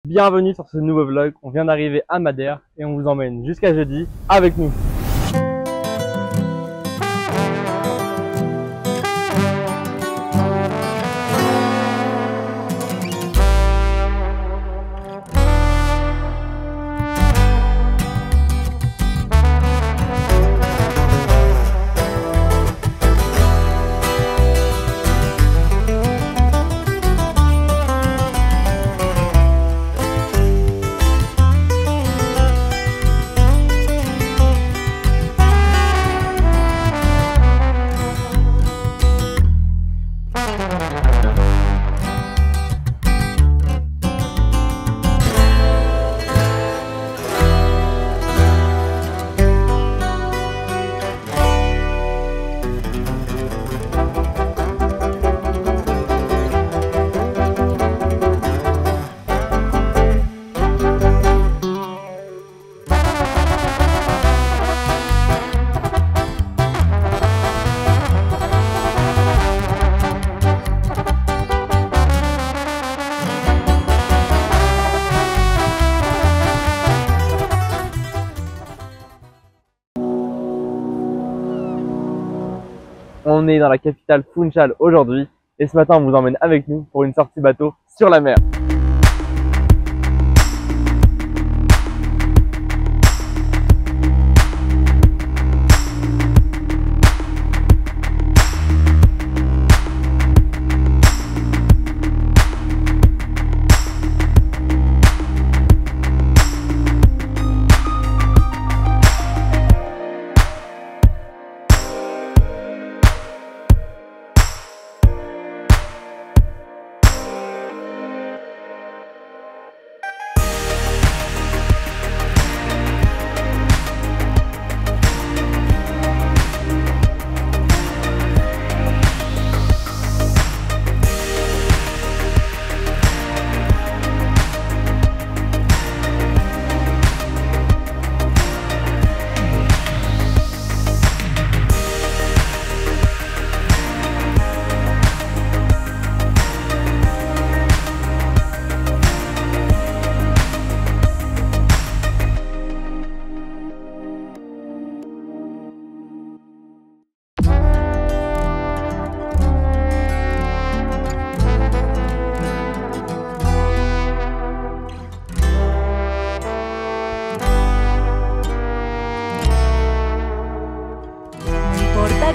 Bienvenue sur ce nouveau vlog, on vient d'arriver à Madère et on vous emmène jusqu'à jeudi avec nous. On est dans la capitale Funchal aujourd'hui et ce matin on vous emmène avec nous pour une sortie bateau sur la mer.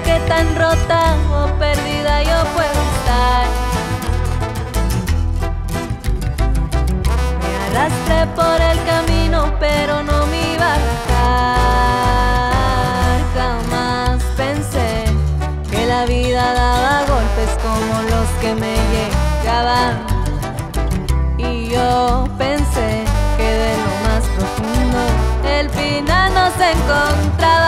Qué tan rota o perdida yo puedo estar. Me arrastré por el camino, pero no me iba a dejar. Jamás pensé que la vida daba golpes como los que me llegaban. Y yo pensé que de lo más profundo el final no se encontraba.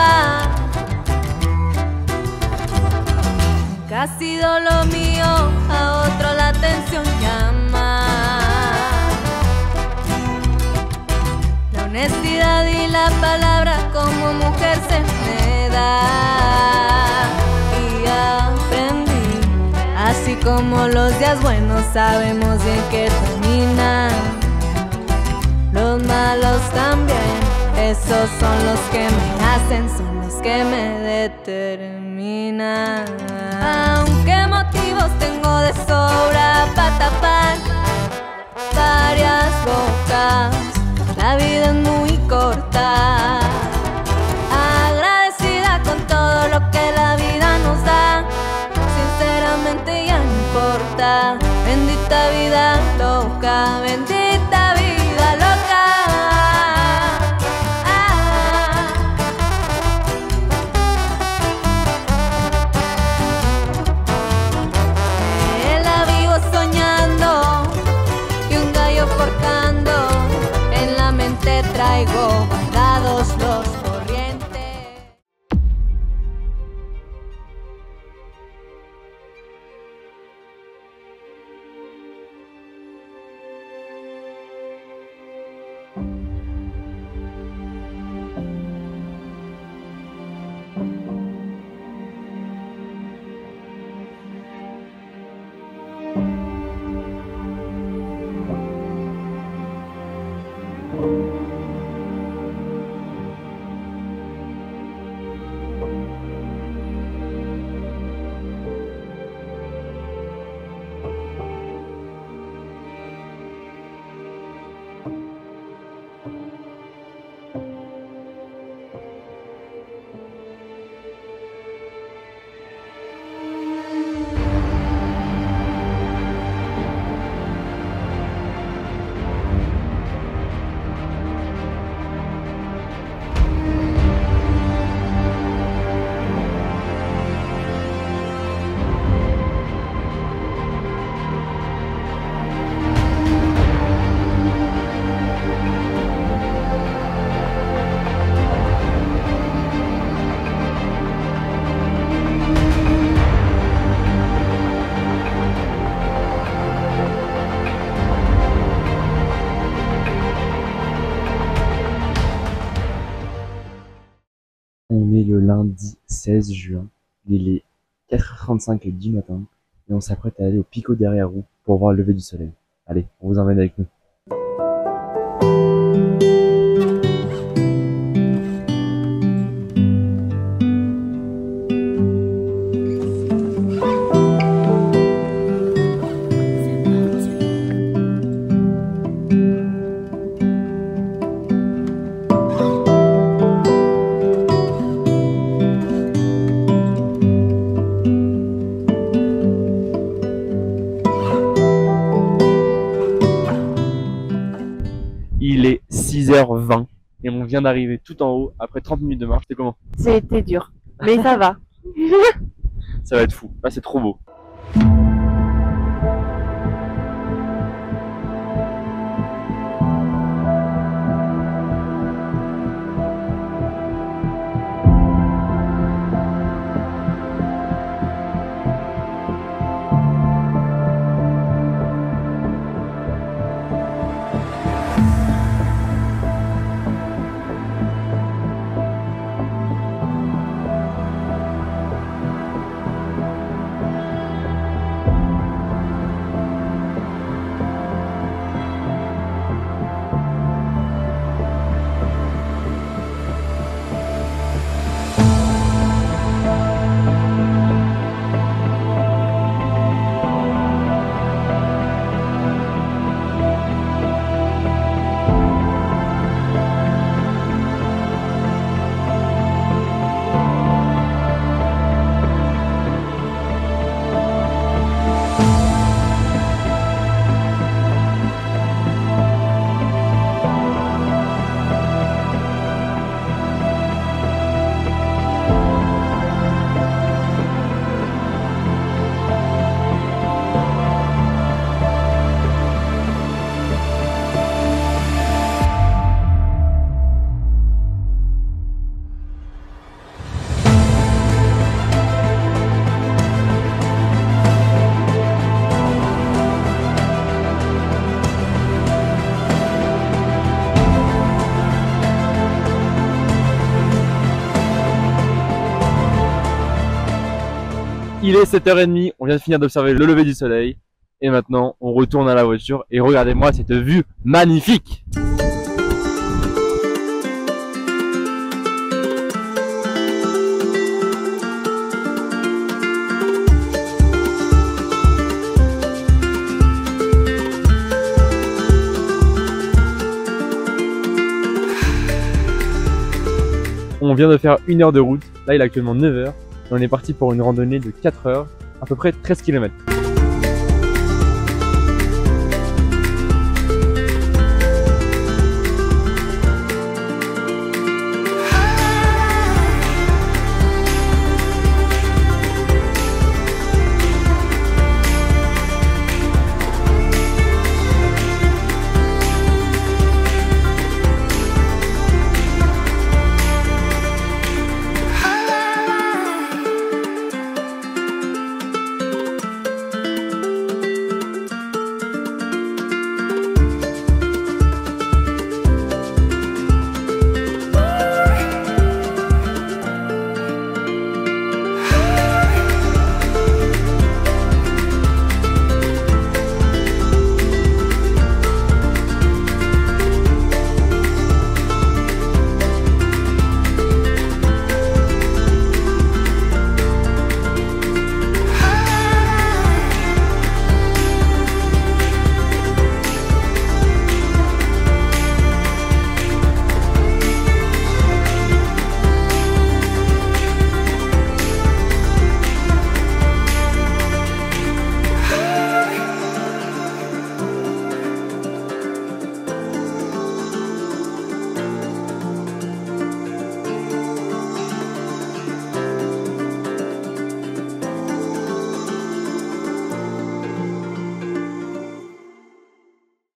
Ha sido lo mío, a otro la atención llama. La honestidad y la palabra como mujer se me da. Y aprendí, así como los días buenos sabemos bien que terminan, los malos también, esos son los que me hacen, son los que me determinan. Aunque motivos tengo de sobra para tapar varias bocas, la vida es muy corta. Agradecida con todo lo que la vida nos da, sinceramente ya no importa. Bendita vida loca, bendita vida loca. Traigo guardados los On est le lundi 16 juin, il est 4h35 du matin et on s'apprête à aller au Pico derrière Roux pour voir le lever du soleil. Allez, on vous emmène avec nous. Il est 6h20 et on vient d'arriver tout en haut après 30 minutes de marche. C'est comment? C'était dur, mais ça va. Ça va être fou. Là, c'est trop beau. Il est 7h30, on vient de finir d'observer le lever du soleil. Et maintenant, on retourne à la voiture et regardez-moi cette vue magnifique! On vient de faire 1 heure de route, là il est actuellement 9h. Et on est parti pour une randonnée de 4 heures, à peu près 13 km.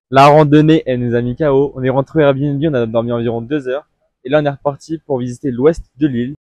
La randonnée, elle nous a mis KO. On est rentré à Airbnb, on a dormi environ 2 heures. Et là, on est reparti pour visiter l'ouest de l'île.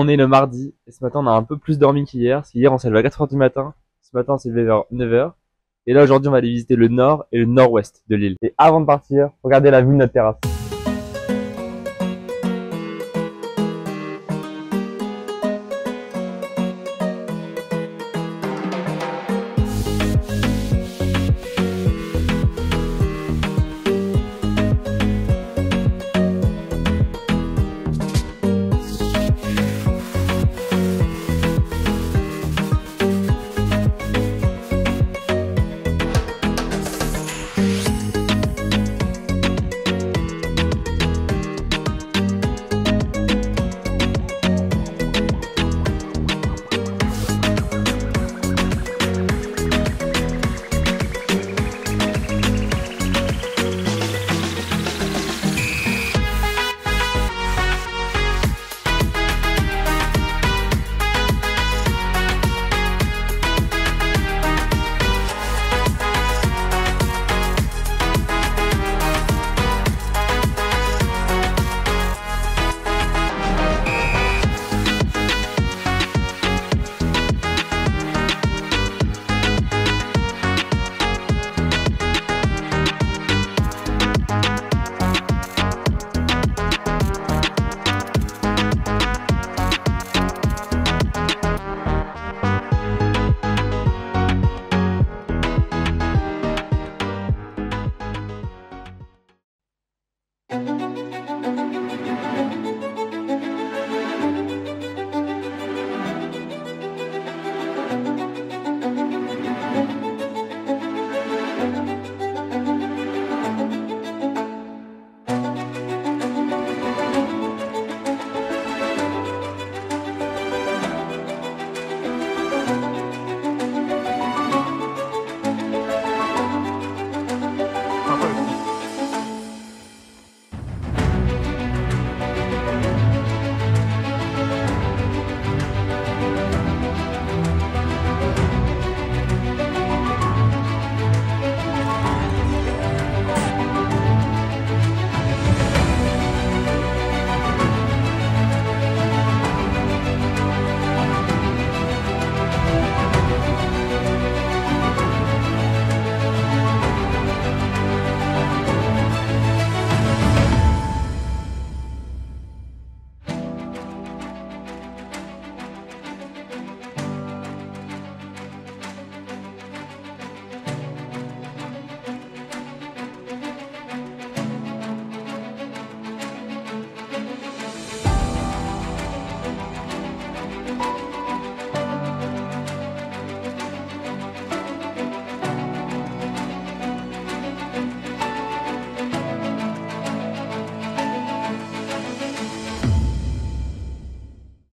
on est le mardi, et ce matin on a un peu plus dormi qu'hier, parce qu'hier on s'est levé à 4h du matin, ce matin on s'est levé vers 9h, et là aujourd'hui on va aller visiter le nord et le nord-ouest de l'île. Et avant de partir, regardez la vue de notre terrasse.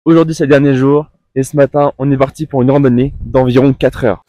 Aujourd'hui c'est le dernier jour, et ce matin on est parti pour une randonnée d'environ 4 heures.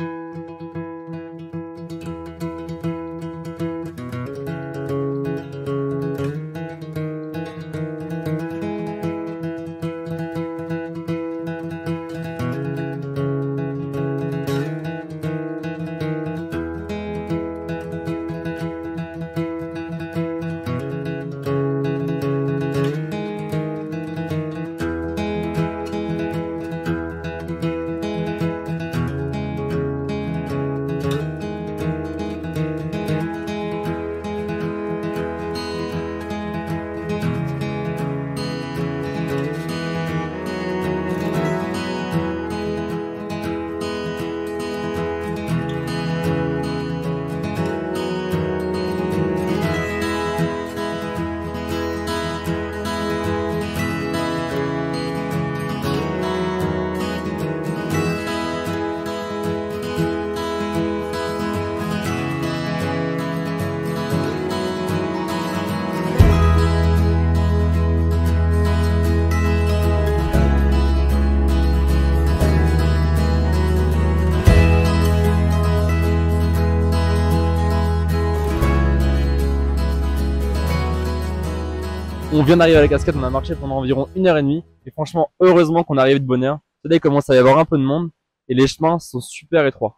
On vient d'arriver à la cascade, on a marché pendant environ 1h30 et franchement heureusement qu'on est arrivé de bonne heure. Là il commence à y avoir un peu de monde et les chemins sont super étroits.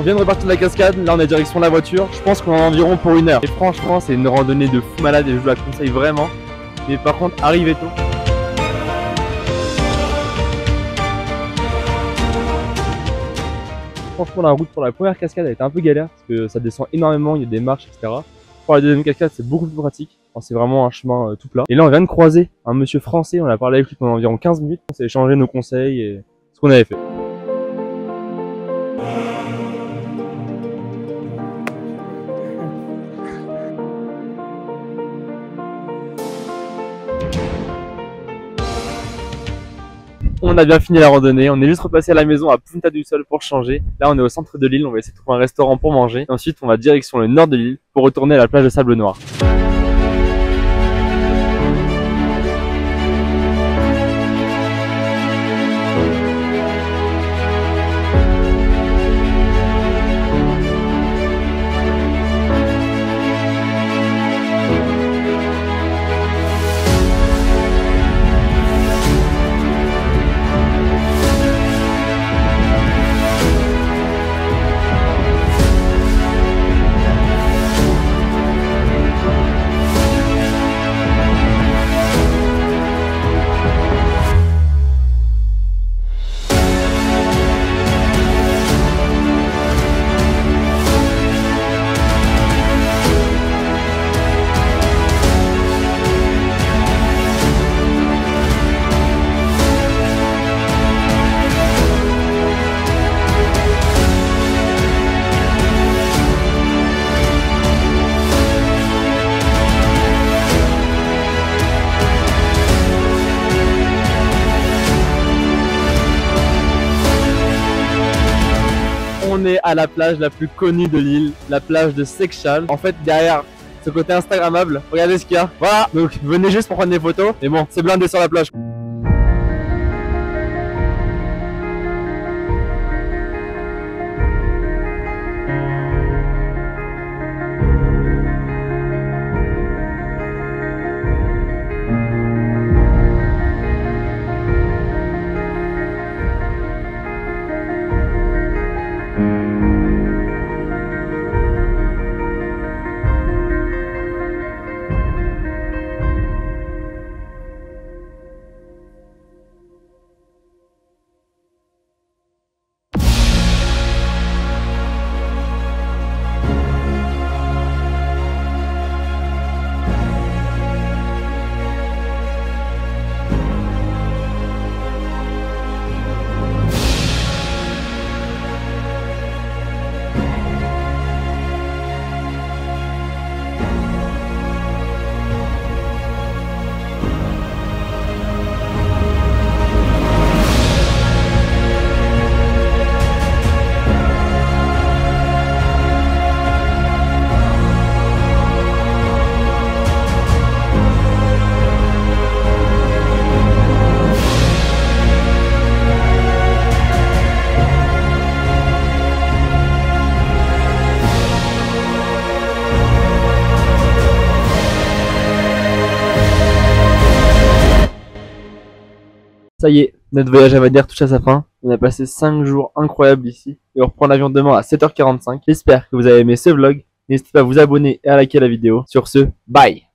vient de repartir de la cascade, là on est direction la voiture. Je pense qu'on en a environ pour 1 heure. Et franchement, c'est une randonnée de fou malade et je vous la conseille vraiment. Mais par contre, arrivez tôt. Franchement, la route pour la première cascade a été un peu galère parce que ça descend énormément, il y a des marches, etc. Pour la deuxième cascade, c'est beaucoup plus pratique. C'est vraiment un chemin tout plat. Et là, on vient de croiser un monsieur français. On a parlé avec lui pendant environ 15 minutes. On s'est échangé nos conseils et ce qu'on avait fait. On a bien fini la randonnée, on est juste repassé à la maison à Punta do Sol pour changer. Là on est au centre de l'île, on va essayer de trouver un restaurant pour manger. Et ensuite on va direction le nord de l'île pour retourner à la plage de sable noir. On est à la plage la plus connue de l'île, la plage de Sechal. En fait, derrière ce côté instagrammable, regardez ce qu'il y a. Voilà, donc venez juste pour prendre des photos. Mais bon, c'est blindé sur la plage. Ça y est, notre voyage à Madère touche à sa fin. On a passé 5 jours incroyables ici et on reprend l'avion demain à 7h45. J'espère que vous avez aimé ce vlog. N'hésitez pas à vous abonner et à liker la vidéo. Sur ce, bye!